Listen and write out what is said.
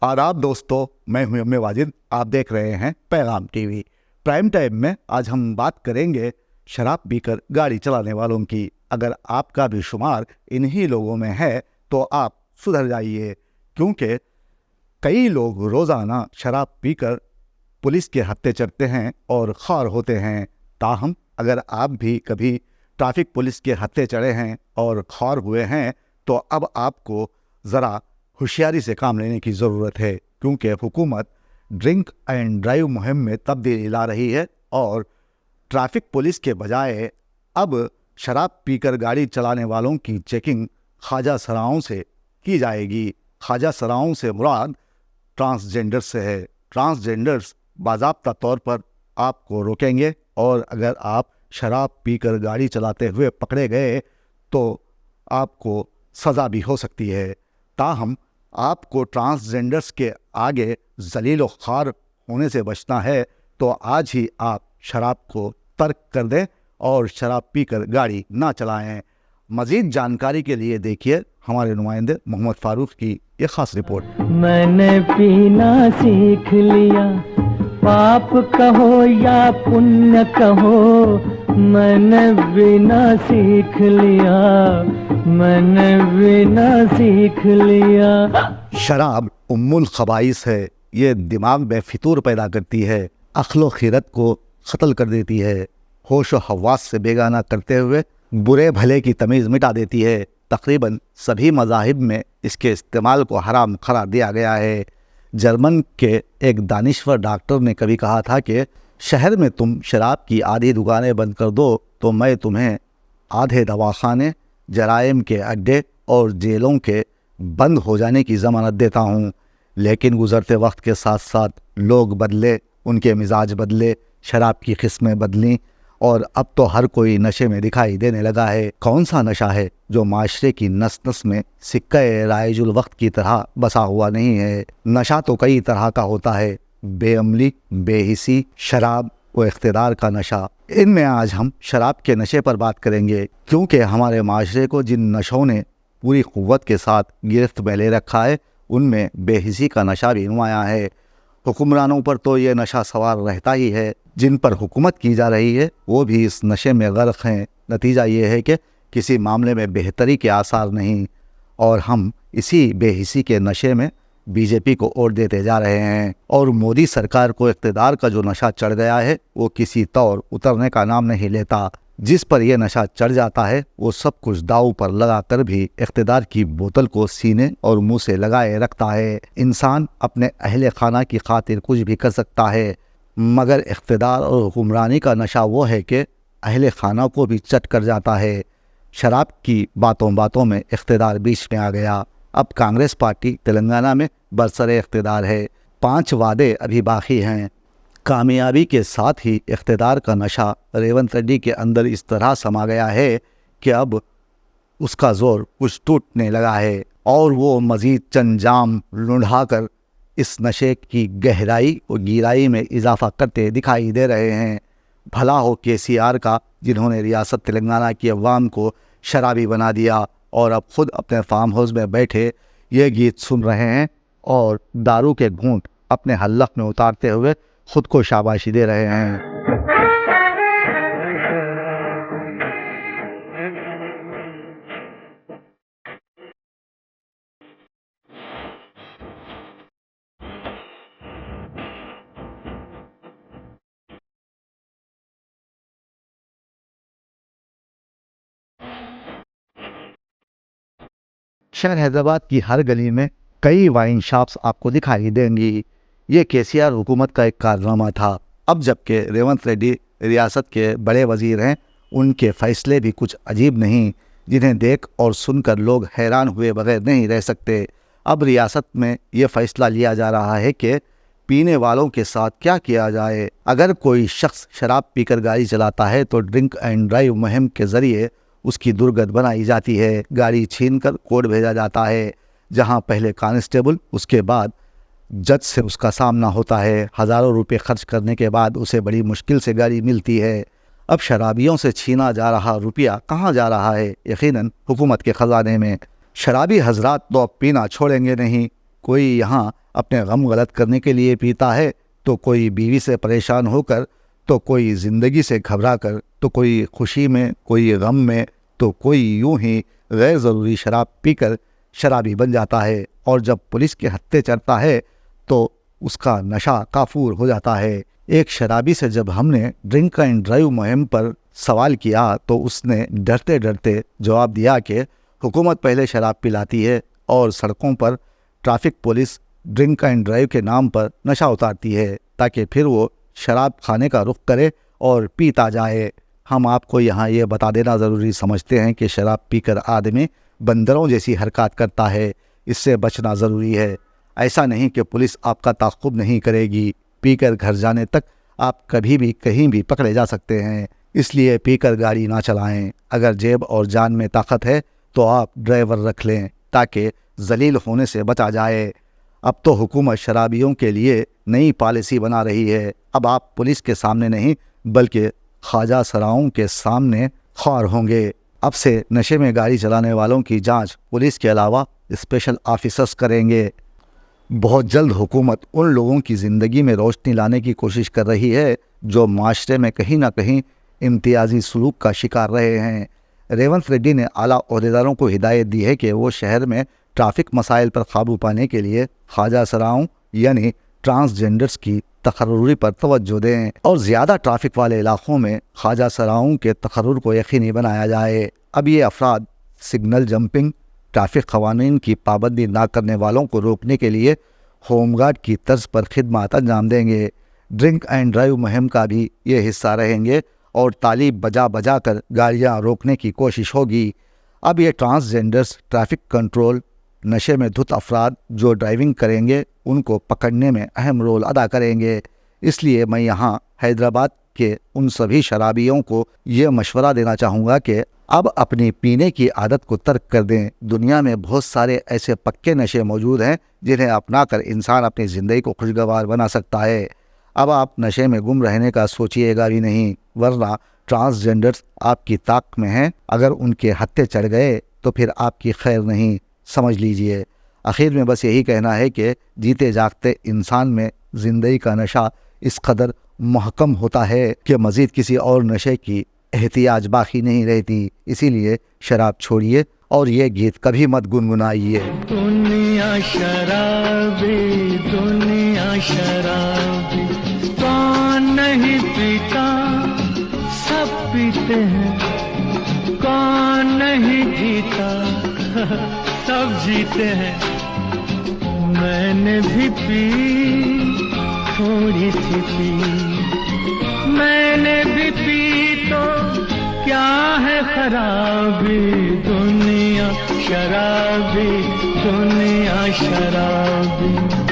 आदाब दोस्तों, मैं हूं एम ए वाजिद। आप देख रहे हैं पैगाम टीवी। प्राइम टाइम में आज हम बात करेंगे शराब पीकर गाड़ी चलाने वालों की। अगर आपका भी शुमार इन्हीं लोगों में है तो आप सुधर जाइए, क्योंकि कई लोग रोज़ाना शराब पीकर पुलिस के हत्थे चढ़ते हैं और ख़ार होते हैं। ताहम अगर आप भी कभी ट्रैफिक पुलिस के हत्थे चढ़े हैं और ख़ार हुए हैं तो अब आपको ज़रा होशियारी से काम लेने की ज़रूरत है, क्योंकि हुकूमत ड्रिंक एंड ड्राइव मुहिम में तब्दीली ला रही है और ट्रैफिक पुलिस के बजाय अब शराब पीकर गाड़ी चलाने वालों की चेकिंग ख्वाजा सराओं से की जाएगी। ख्वाजा सराओं से मुराद ट्रांसजेंडर से है। ट्रांसजेंडर्स बाज़ाब्ता तौर पर आपको रोकेंगे और अगर आप शराब पीकर गाड़ी चलाते हुए पकड़े गए तो आपको सज़ा भी हो सकती है। ताहम आपको ट्रांसजेंडर्स के आगे जलील और ख़ार होने से बचना है तो आज ही आप शराब को तर्क कर दें और शराब पीकर गाड़ी ना चलाएं। मज़ीद जानकारी के लिए देखिए हमारे नुमाइंदे मोहम्मद फारूक की ये ख़ास रिपोर्ट। मैंने पीना सीख लिया, पाप कहो या पुण्य कहो, मैंने पीना सीख लिया, मैंने पीना सीख लिया। शराब उम्मुल खबाइस है। ये दिमाग में फितूर पैदा करती है, अक्ल व खीरत को क़त्ल कर देती है, होश व हवास से बेगाना करते हुए बुरे भले की तमीज़ मिटा देती है। तकरीबन सभी मज़ाहिब में इसके इस्तेमाल को हराम करार दिया गया है। जर्मन के एक दानिश्वर डॉक्टर ने कभी कहा था कि शहर में तुम शराब की आधी दुकानें बंद कर दो तो मैं तुम्हें आधे दवाखाने, जराइम के अड्डे और जेलों के बंद हो जाने की ज़मानत देता हूँ। लेकिन गुज़रते वक्त के साथ साथ लोग बदले, उनके मिजाज बदले, शराब की किस्में बदलीं और अब तो हर कोई नशे में दिखाई देने लगा है। कौन सा नशा है जो माशरे की नस नस में सिक्का राइजुल वक्त की तरह बसा हुआ नहीं है? नशा तो कई तरह का होता है, बेअमली, बेहिसी, शराब व इख्तिदार का नशा। इनमें आज हम शराब के नशे पर बात करेंगे, क्योंकि हमारे माशरे को जिन नशों ने पूरी क़ुव्वत के साथ गिरफ्त में ले रखा है उनमें बेहिसी का नशा भी नुमायाँ है। हुक्मरानों पर तो ये नशा सवार रहता ही है, जिन पर हुकूमत की जा रही है वो भी इस नशे में गर्क हैं। नतीजा ये है कि किसी मामले में बेहतरी के आसार नहीं और हम इसी बेहिसी के नशे में बीजेपी को वोट देते जा रहे हैं। और मोदी सरकार को इक़्तिदार का जो नशा चढ़ गया है वो किसी तौर उतरने का नाम नहीं लेता। जिस पर यह नशा चढ़ जाता है वो सब कुछ दांव पर लगा कर भी इक़्तिदार की बोतल को सीने और मुंह से लगाए रखता है। इंसान अपने अहले खाना की खातिर कुछ भी कर सकता है, मगर इक़्तिदार और हुक्मरानी का नशा वो है कि अहले खाना को भी चट कर जाता है। शराब की बातों बातों में इक़्तिदार बीच में आ गया। अब कांग्रेस पार्टी तेलंगाना में बरसरे इक़्तिदार है। 5 वादे अभी बाकी हैं। कामयाबी के साथ ही इक़्तिदार का नशा रेवंत रेड्डी के अंदर इस तरह समा गया है कि अब उसका ज़ोर कुछ टूटने लगा है और वो मज़ीद चंद जाम लुढ़ा कर इस नशे की गहराई और गहराई में इजाफ़ा करते दिखाई दे रहे हैं। भला हो केसीआर का, जिन्होंने रियासत तेलंगाना की अवाम को शराबी बना दिया और अब ख़ुद अपने फार्म हाउस में बैठे ये गीत सुन रहे हैं और दारू के घूंट अपने हल्क में उतारते हुए खुद को शाबाशी दे रहे हैं। शहर हैदराबाद की हर गली में कई वाइन शॉप्स आपको दिखाई देंगी। ये केसीआर हुकूमत का एक कारनामा था। अब जबकि रेवंत रेड्डी रियासत के बड़े वजीर हैं, उनके फ़ैसले भी कुछ अजीब नहीं, जिन्हें देख और सुनकर लोग हैरान हुए बगैर नहीं रह सकते। अब रियासत में ये फ़ैसला लिया जा रहा है कि पीने वालों के साथ क्या किया जाए। अगर कोई शख्स शराब पीकर गाड़ी चलाता है तो ड्रिंक एंड ड्राइव मुहिम के ज़रिए उसकी दुर्गत बनाई जाती है। गाड़ी छीनकर कोर्ट भेजा जाता है, जहां पहले कांस्टेबल, उसके बाद जज से उसका सामना होता है। हज़ारों रुपए खर्च करने के बाद उसे बड़ी मुश्किल से गाड़ी मिलती है। अब शराबियों से छीना जा रहा रुपया कहाँ जा रहा है? यकीनन हुकूमत के ख़जाने में। शराबी हजरात तो अब पीना छोड़ेंगे नहीं। कोई यहाँ اپنے غم غلط کرنے کے لیے پیتا ہے، تو کوئی بیوی سے پریشان ہو کر، تو کوئی زندگی سے گھبرا کر، تو کوئی خوشی میں، کوئی غم میں، تو کوئی یوں ہی غیر ضروری شراب پی کر شرابی بن جاتا ہے، اور جب پولیس کے ہتھے چڑھتا ہے تو اس کا نشہ کافور ہو جاتا ہے۔ ایک شرابی سے جب ہم نے ڈرنک اینڈ ڈرائیو مہم پر سوال کیا تو اس نے ڈرتے ڈرتے جواب دیا کہ حکومت پہلے شراب پلاتی ہے اور سڑکوں پر traffic police drink and drive کے نام پر نشہ اتارتی ہے تاکہ پھر وہ شراب کھانے کا رخ کرے اور پیتا جائے۔ ہم آپ کو یہاں یہ بتا دینا ضروری سمجھتے ہیں کہ شراب پی کر آدمی بندروں جیسی حرکات کرتا ہے، اس سے بچنا ضروری ہے۔ ایسا نہیں کہ پولیس آپ کا تعاقب نہیں کرے گی، پی کر گھر جانے تک آپ کبھی بھی کہیں بھی پکڑے جا سکتے ہیں، اس لیے پی کر گاڑی نہ چلائیں۔ اگر جیب اور جان میں طاقت ہے تو آپ ڈرائیور رکھ لیں تاکہ ذلیل ہونے سے بچا جائے۔ اب تو حکومت شرابیوں کے لیے نئی پالیسی بنا رہی ہے، اب آپ پولیس کے سامنے نہیں بلکہ خواجہ سراؤں کے سامنے خوار ہوں گے۔ اب سے نشے میں گاڑی چلانے والوں کی جانچ پولیس کے علاوہ اسپیشل آفیسرز کریں گے۔ بہت جلد حکومت ان لوگوں کی زندگی میں روشنی لانے کی کوشش کر رہی ہے جو معاشرے میں کہیں نہ کہیں امتیازی سلوک کا شکار رہے ہیں۔ ریونت ریڈی نے اعلیٰ عہدیداروں کو ہدایت دی ہے کہ وہ شہر میں ٹریفک مسائل پر قابو پانے کے لیے خواجہ سراؤں یعنی ٹرانسجینڈرز کی تقرری پر توجہ دیں اور زیادہ ٹریفک والے علاقوں میں خواجہ سراؤں کے تقرر کو یقینی بنایا جائے۔ اب یہ افراد سگنل جمپنگ، ٹریفک قوانین کی پابندی نہ کرنے والوں کو روکنے کے لیے ہوم گارڈ کی طرز پر خدمات انجام دیں گے۔ ڈرنک اینڈ ڈرائیو مہم کا بھی یہ حصہ رہیں گے اور تالیب بجا بجا کر گاڑیاں روکنے کی کوشش ہوگی۔ اب یہ ٹرانسجینڈرز ٹریفک کنٹرول، نشے میں دھت افراد جو ڈرائیونگ کریں گے ان کو پکڑنے میں اہم رول ادا کریں گے۔ اس لیے میں یہاں حیدرآباد کے ان سبھی شرابیوں کو یہ مشورہ دینا چاہوں گا کہ اب اپنی پینے کی عادت کو ترک کر دیں۔ دنیا میں بہت سارے ایسے پکے نشے موجود ہیں جنہیں اپنا کر انسان اپنی زندگی کو خوشگوار بنا سکتا ہے۔ اب آپ نشے میں گم رہنے کا سوچیے گا بھی نہیں، ورنہ ٹرانسجینڈرز آپ کی طاق میں ہیں، اگر ان کے ہتھے چڑھ گئے تو پھر آپ کی خیر نہیں، سمجھ لیجئے۔ آخر میں بس یہی کہنا ہے کہ جیتے جاگتے انسان میں زندگی کا نشہ اس قدر محکم ہوتا ہے کہ مزید کسی اور نشے کی احتیاج باقی نہیں رہتی، اسی لیے شراب چھوڑیے اور یہ گیت کبھی مت گنگنائیے۔ دنیا شرابی، دنیا شرابی، کون نہیں پیتا، سب پیتے ہیں، کون نہیں جیتا، سب جیتے ہیں۔ میں نے بھی پی، تھوڑی سی پی، میں نے بھی پی تو کیا ہے خرابی، دنیا شرابی، دنیا شرابی۔